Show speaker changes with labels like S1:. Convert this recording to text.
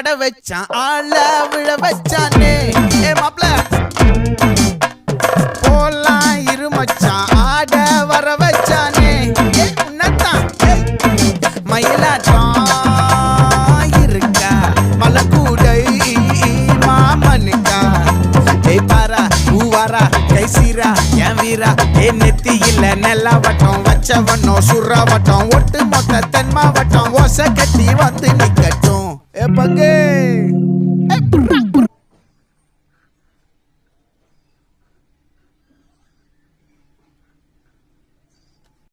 S1: ஆட வச்சான் ஆள விழ வச்சானே ஏ மாப்ள போலாம் இருமச்சான் ஆட வர வச்சானே உன்னத்தான் மயிலாட்டம் இருக்கா மலக்கூடை மாமனுக்கா ஏய் பாரா ஊவாரா கைசீரா என் வீரா ஏ நெத்தி இல்ல நெல்லாவட்டம் வச்சவட்டம் சுறாவட்டம் ஒட்டு மொத்த தென் மாவட்டம் ஓசை கட்டி வந்து நிக்கட்டும் ஏ பங்கே